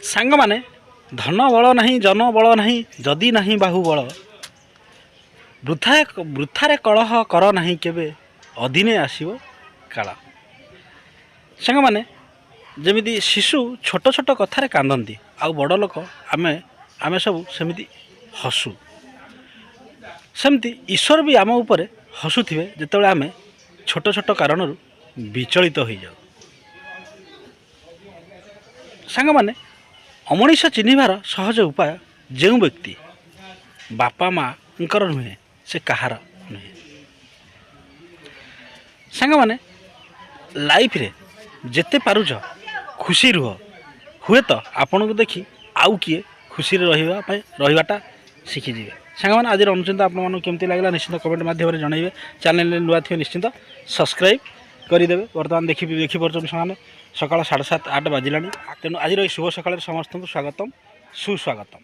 सांग माने धन बल नहीं जन बल नहीं जदि नहीं बाहुबल वृथारे कलह कर नहीं केबे अधीने आसीबो काल। सांग माने जमिति शिशु छोट छोट कथारे कांदती आ बड़ लोक आमे आमे सब सेमिति हसु सेमती ईश्वर भी आम उपरे हसुथिबे जेतेबेले आमे छोट छोट कारणरू विचलित हो जाऊ। सांग माने अमनीष चिन्हबार सहज उपाय जो व्यक्ति बापा माँ नुहे से कहार नुहे। सांग माने लाइफ रे जेते पारुछ खुशी रुह हुए तो आपन को देखी आउ किए खुशी रहीबाटा शिखिजे। सांग माने आज अनुचिंत आपन केमती लागला निश्चित कमेंट माध्यम जनइबे। चैनल नुआ थी निश्चिंत सब्सक्राइब करदेवे। बर्तमान देखी पार्छ सामने सकाल 7:30-8 बाजिला तेणु आज शुभ सकाल समस्त को स्वागतम सुस्वागतम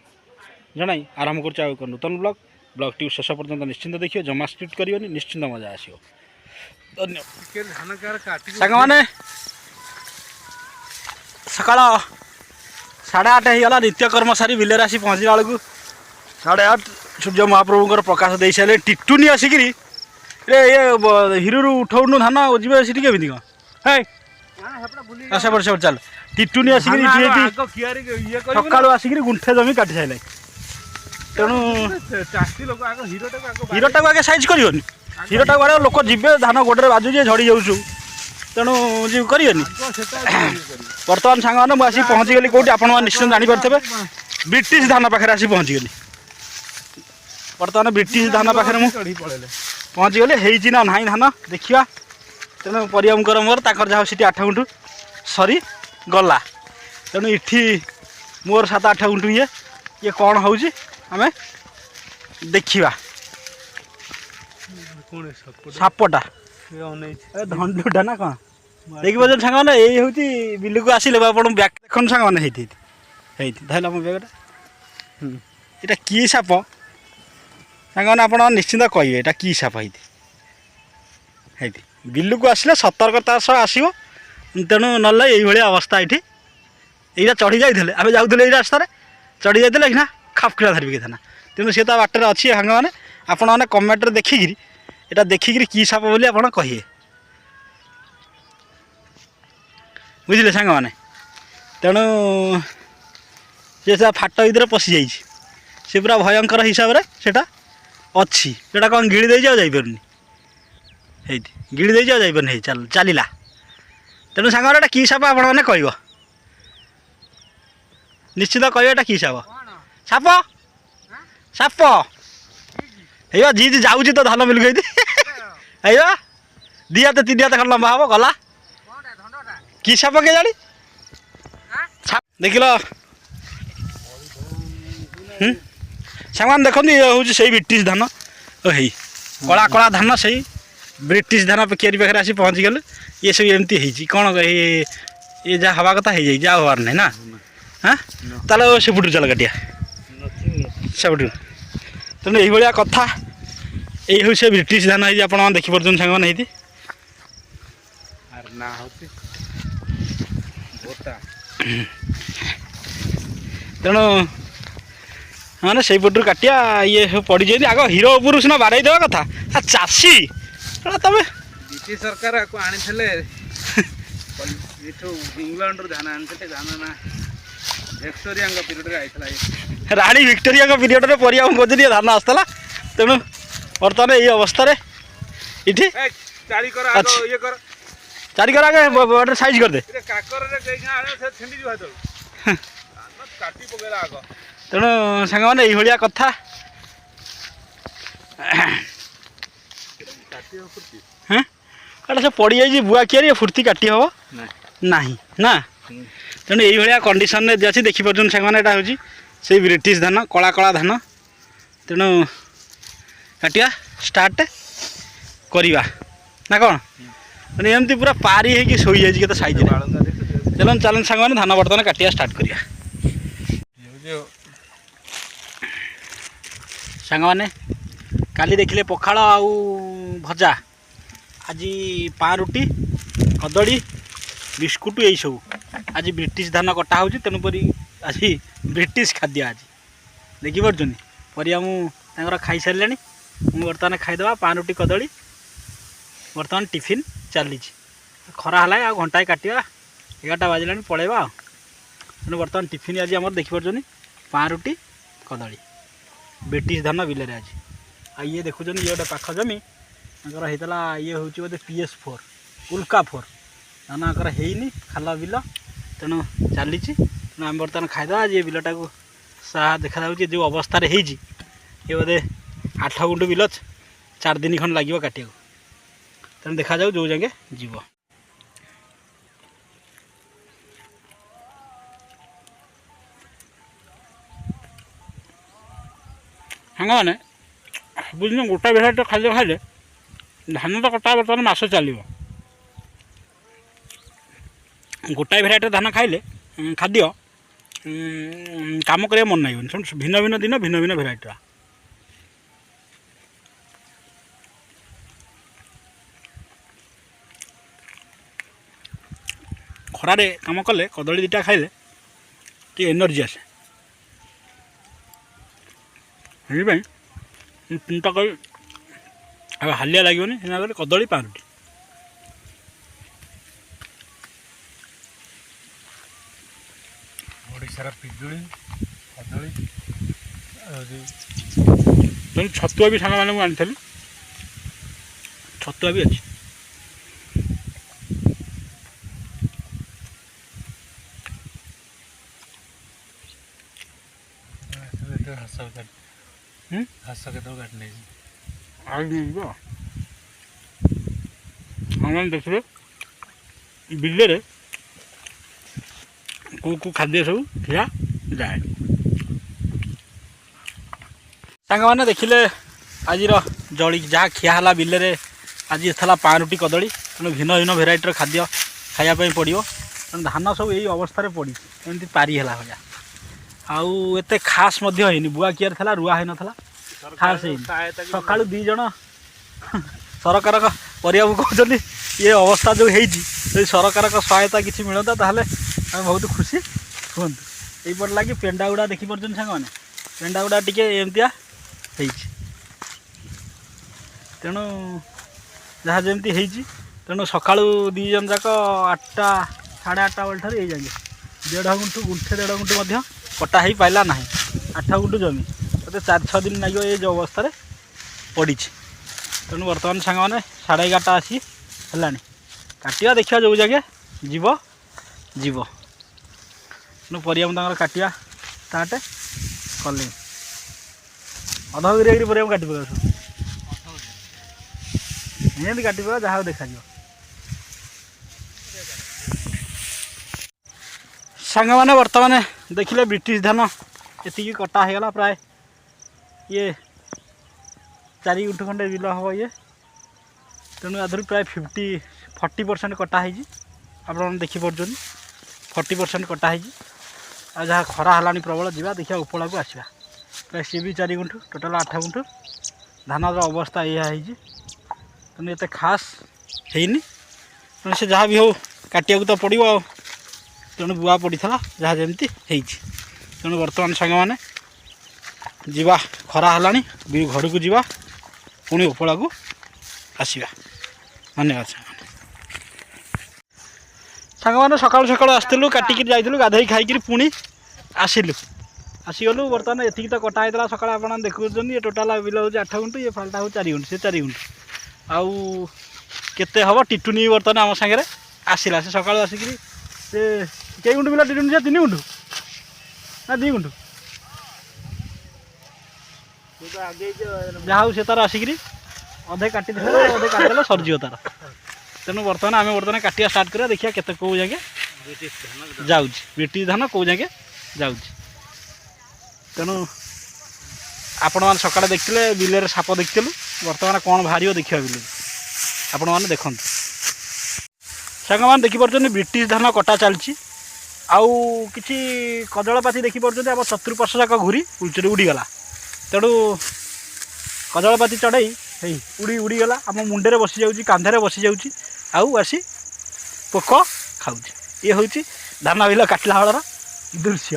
जनाई आरंभ कर नूतन ब्लॉग टी शेष पर्यंत निश्चिंत देखिए जमा स्किप करियोनी निश्चिंत मजा आसियो। धन्यवाद सांग माने सकाल 8:30 होगा नित्य कर्म सारी बिलर आसी पहुँचला बेलू 8:30 सूर्य महाप्रभुंर प्रकाश दे सारे टिटुनी आसिकी ये हिरू उठाऊनु धान ओजिबे सीटी केमिति कौन है सेपट सेपट चल टिटुनी आसिकी सकालू आसिकी गुंठे जमी काटी सारे तेणु हिरोटा आगे साइज करनी हिरोटा आगे लोक जीवे धान गोटे बाजुचे झड़ी जाऊँ तेणु जी करनी। बर्तमान सांग मैंने मुझे पहुँचीगली कौटी आप निश्चित जानीपारे ब्रिटिश धान पाखे आसी पहुँचीगली। बर्तमान ब्रिटिश धान पाखे पहुँचीगली होती ना ना धान देखा तेणु परिया मोर तक जहाँ सीटी 8 गुंठु सरी गला तेणु इठी मोर 7-8 गुंठु ये कौन हो आम देखा सापटा धंडुटा ना कौन देखी पार्छ सांग मैंने यही हूँ बिल को आसिले आप ब्याग देखो सांग मैंने धरला मो ब्यागटा यहाँ कि साप सांग मैंने आप निश्चिंत कहे यहाँ कि साप है बिल को आसिले सतर्कता सह आसो तेणु ना ये अवस्था ये यहाँ चढ़ी जाते आम जाऊे ये रास्तार चढ़ी जाते ना खापकिड़ा धरिकी थाना तेणु सी तो बाटर अच्छी सांग मैंने आपण मैंने कमेंट देखिकी यहाँ देखिकी कि साप बोली आप कहे बुझे सांग मैंने तेणु से फाट भर पशि जा सी पूरा भयंकर हिसाब से अच्छी जोटा कौन गिड़ी दे जापारूनी गिड़ी दे जापारनी चलला तेणु सांग यहाँ कि साप आपने कह निश्चित कह यहाँ कि साप साप साप है जी जाऊँ तो धान मिल गई है दी हाथ 3 हाथ खंड लंबा हम गला कि साप के जानी देख लो सांग देखते ये हूँ से ब्रिटिश धान है कला कला धान से ब्रिटिश धान कियारी पाखे आसी पहुँची गले ये सब एमती कौन ये जहाँ हवा कथा हो जाए हबार नहीं ना हाँ ताल सेपटू चल काटिया सेपटू तेणु ये कथा ये हूँ से ब्रिटिश धान है आप देखिपुर सांग मैंने तेणु हाँ से पटू काटिया ये पड़ जाए आग हीरो उपरू सीना बारे देवा कथा चाषी तुम ब्रिटिश सरकार आपको आनी इंग्लैंड धान आनी धान ना Victoria period I Rani Victoria period में परिया खोजी धान आसला तेणु बर्तमान ये अवस्था ये चारिकर आगे साइज कर दे तेणु सांग मैंने ये कथा हाँ से पड़ जाए बुआ किया फुर्ती काटी हम ना ना तेणु ये कंडीशन में अच्छी देखिपुर सांग मैंने यहाँ हूँ से ब्रिटिश धान कला कला धान तेणु काटिया स्टार्ट करवा ना कौन मैंने एमती पूरा पारी है शोई जाए के सैज चलो चलन सांग मैंने धान बर्तमान काटिया स्टार्ट करवा सांग मैंने काली देखिले पखाड़ आउ भजा आज पारुटी कदली बिस्कुट यही सब आज ब्रिटिश धान कटा हो तेणुपरी आज ब्रिटिश खाद्य आज देखिपुर परिया मुझे खाई सारे मुझे बर्तमान खाईदे पान रुटी कदली बर्तमान टिफिन चली खरा है आ घंटाए काटा 11टा बाजिला पलैबा तेणु बर्तमान टिफिन आज आम देखिपुर पान रुटी कदली ब्रिटिश धान बिल आज आ ये देखुन ये गोटे पाख जमी होता ये हूँ बोधे PS4 उल्का 4 धान होनी खाल बिल तेणु चली तेणु आम बर्तमान खाईदे आज ये बिलटा को सा देखा जो अवस्था ये बोधे 8 गुंठ बिल 4 दिन खंड लगे काटिया तेणु देखा जाऊ जो जाए जीव सांग मैंने बुझे गोटा भेराइट खाद्य खाइले धान तो कटा बर्तमान मास चलो गोटाए भेराइट धान खाइले खाद्य काम करिया मन नहीं भिन्न भिन्न दिन भिन्न भिन्न भेराइट खरारे काम कले कदली दुटा खाइले टी एनर्जी आसे चिंता कर हालिया लगे कदली पान रुटी ओडिशार पिजुली कदली तेणु छतुआ भी सांग मैंने आनी छतुआ भी अच्छी घास के काट नहीं हम देखिए बिल को खाद्य सब खिया जाए सांग मैंने देखिले आज जली जहाँ खियाला बिल आज था पान रुटी कदली तेणु भिन्न भिन्न भेराइटर खाद्य खायापी पड़ो तेणु धान सब यही अवस्था पड़ी एमती पारी है भाया आउ एते खास होनी बुआ कियार था रुआ है ना खास सका 2 जन सरकार परिया कहते ये अवस्था जो है सरकार सहायता किसी मिलता ताहले आम बहुत खुशी हूँ यहीपट लगे पेंडा गुड़ा देखिपुर सांग मैंने पेंडा गुड़ा टी एमतिया तेणु जहाँ जमी हो तेणु सका 2 जन जाक 8टा 8:30 बेल ठार जाए 1.5 गुंठ गुंठे 1.5 गुंठ कटा ही पाइला ना 8 गुंठ जमी तो 4-6 दिन लगे ये जो अवस्था पड़ी तेणु बर्तमान सांग मैंने 11:30 आसी है काटिया देखा जो जगह जीव जीव तेणु परिया काटिया स्टार्ट कले अध गिरी परिया काटि पकाऊ निहती काटि पका जहाँ देखा सांग मैंने बर्तमान देखिले ब्रिटिश धान ये कटा हो गला प्राय ये 4 गुंठ खंडे बिल हम ये तेणु आधर प्राय 40% कटा है आप देखिपुर 40% कटा है आ जहाँ खरा है प्रबल जावा देखिए उपला को आसवा प्राय सी भी 4 गुंठ टोटाल 8 गुंठ धान अवस्था यह तेणु ये खास हैनी तेणु से जहाँ भी हो काटिया तो पड़ो तेणु बुआ पड़ी था जहाँ जमी तेणु बर्तमान सांग मैंने जीवा खरा है घर को जीवा पुणी उपला को आसवा धन्यवाद सांग मैंने सकाल सकाल आसलु काटिक जाइलु गाधई खाई पुणी आसिलु आसीगलु बर्तमान ये तो कटा होता सकाल आप देखुं ये टोटाल बिल हूँ 8 गुंठ ये फालटा हूँ 4 गुंठ से 4 गुंठ आउ केते हम टिटुनी बर्तमान आम सागर आसला से सकाल आसिक कई गुंठ बिल टिटुनी 3 गुंठ ना 2 गुंठ जहाँ से तार आसिक अधे काटी अधे काटिदेला सरजी तार तेणु बर्तमान आम बर्तमान काटिया स्टार्ट करा देखिए केते कौ जगह जाऊँ ब्रिटिश धान कौ जगह जाऊँ तेणु आपण मैंने सकाଳେ देखते बिल साप देखिलु बर्तमान कौन बाहर देखा बिल आपण मैंने देखते सांग मैंने देखिपुर ब्रिटिश धान कटा चलती आउ कि कजलपाती देखिपुर आम चतुर्पार्श्व जाक घूरी उलचरी उड़ीगला तेणु कजलपाती चढ़ई उड़ी उड़ीगला आम मुंडे बसी जाऊँगी कांधे बसी जाऊँगी आउ आसी पोक खाऊँ ये हूँ धान बिल काटला बेलर दृश्य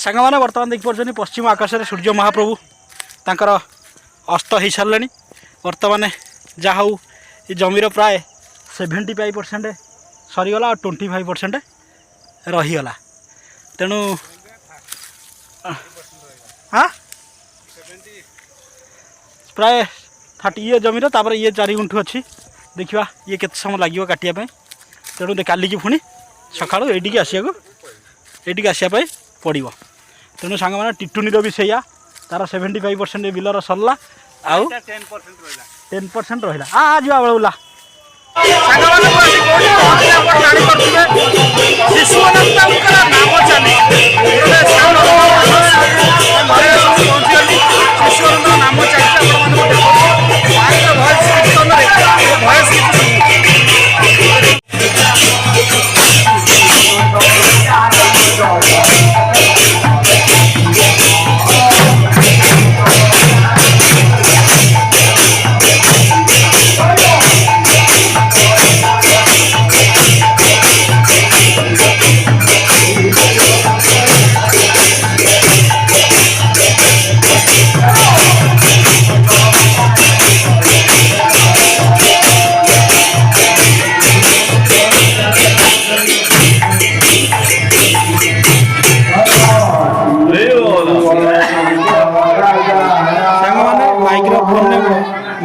ସାଙ୍ଗମାନେ ବର୍ତ୍ତମାନ ଦେଖିପାରୁଛନ୍ତି ପଶ୍ଚିମ ଆକାଶରେ ସୂର୍ଯ୍ୟ ମହାପ୍ରଭୁ ତାଙ୍କର ଅସ୍ତ ହୋଇସାରିଲେଣି। ବର୍ତ୍ତମାନ ଯାହା ହଉ ଏ ଜମିର ପ୍ରାୟ 75% ସରିଗଲା ଆଉ 25% ରହିଗଲା। ତେଣୁ ହଁ ପ୍ରାୟ 30 ଇଏ ଜମିର ତାପରେ ଇଏ 4 ଗୁଣ୍ଠ ଅଛି। ଦେଖିବା ଇଏ କେତେ ସମୟ ଲାଗିବ କାଟିବା ପାଇଁ। ତେଣୁ କାଲିକି ପୁଣି ସକାଳୁ ଏଇଠିକି ଆସିବା ପାଇଁ ପଡ଼ିବ। ତେଣୁ ସାଙ୍ଗମାନେ ଟିଟୁନିର ବି ସେଇଆ, ତାର 75% ବିଲର ସରିଲା ଆଉ 10% ରହିଲା। ଯିବା ବେଳେ ବୁଲା ସାଙ୍ଗମାନଙ୍କୁ ଆସି କୋଉଠି ପହଞ୍ଚିଲେ ଆପଣ ଜାଣିପାରୁଥିବେ ଶିଶୁ ଅନନ୍ତଙ୍କର ନାମ ଚାଲି ପହଞ୍ଚିଗଲି। ଶିଶୁ ଅନନ୍ତଙ୍କ ନାମ ଚାଲିଛି ଆପଣମାନଙ୍କୁ ଭଏସ୍ କୀର୍ତ୍ତନରେ ଭଏସ୍ କିଛି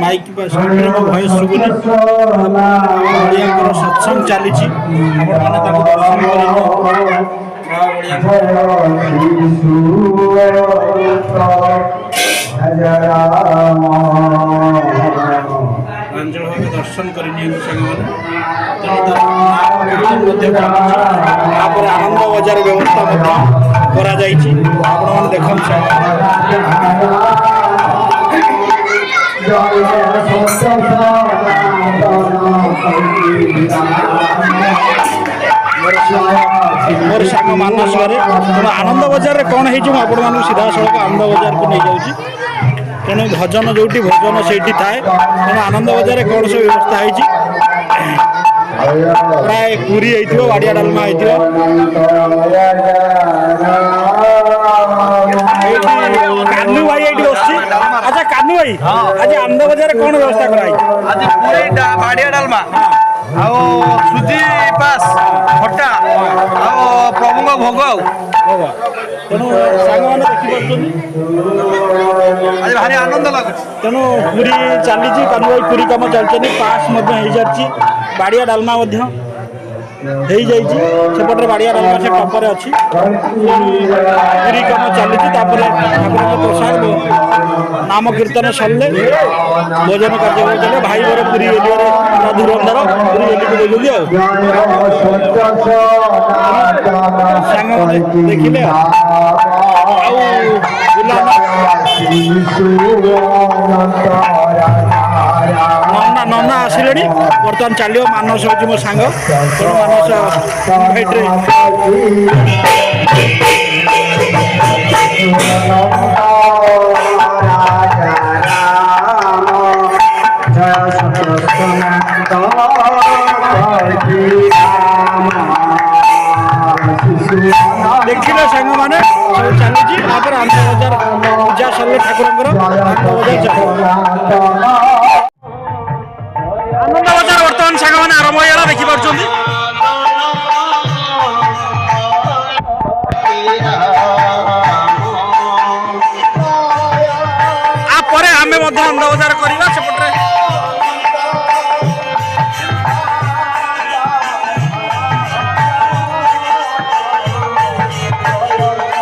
माइक स्पीड में भॉइस सुबुनी बड़िया सत्संग चली दर्शन कर आनंद बजार व्यवस्था करा देख मोर सांग मानस आनंद बजार कौन है सीधा सड़क आनंद बजार को नहीं जाऊँगी। तेणु भजन जो भोजन से थाए तेणु आनंद बजार कौन सब व्यवस्था है प्राय पूरी हो बाड़िया डालमा हो कानू भाई ये बस। अच्छा कानू भाई आज आनंद बजार कौन व्यवस्था कराई आज पूरी बाड़िया डालमा सुजी पास खटा प्रभु भोग तेणु सांग मैंने देखिए आज भारी आनंद लगुच। तेणु पूरी चली कानू भाई पूरी कम चलते पास हो जाती बाड़िया डालमा सेपटे बाड़िया डालमा से टपर अच्छी पूरी कम चली ठाकुर प्रसाद नाम कीर्तन सरले भोजन कार्यक्रम चले भाई मोर पूरी एरिया धुरंधर पूरी एली को देखिए देखिले नन्ना नन्ना आसिले बर्तमान चलो मानस हूँ मो सांग तेणु मानस इनभाइट्रे देखिले सांग मैंने सब चली आनंद बजार पूजा सरले ठाकुर आनंद बजार बर्तमान सांग मैंने आरंभ हो देखिपुं आमे आनंद बजार करवा सेपटे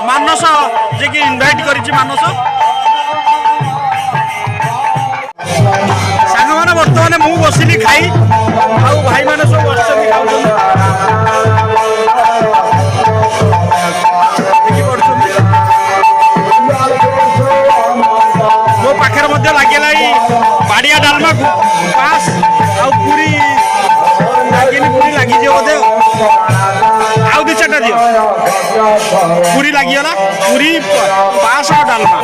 मानस जे कि इनभाइट करिछि मानस सांग मैंने बर्तमान मु बसिली खाई आउ भाई मैंने सब बस मो पाखे लगे बाड़िया डालमा पास आउ पूरी लगे पूरी लगी बोधे आउ दि चार्टा दियो पूरी लगिगला पूरी पास और डालमा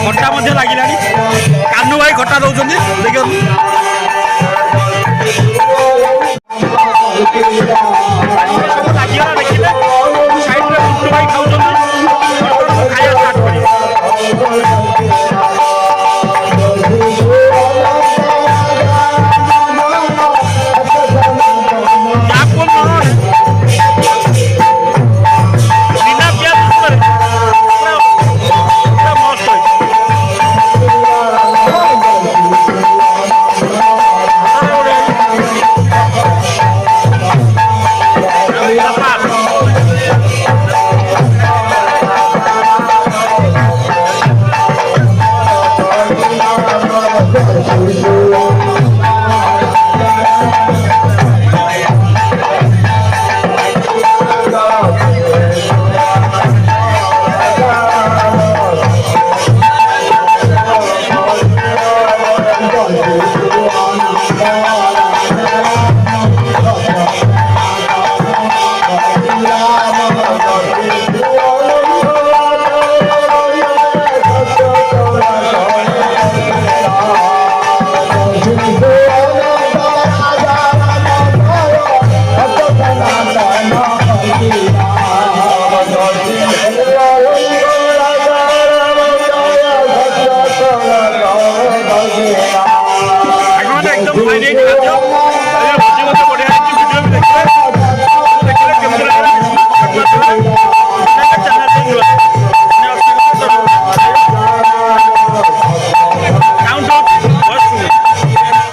खटा लगे कानू भाई खटा दौरान देखिए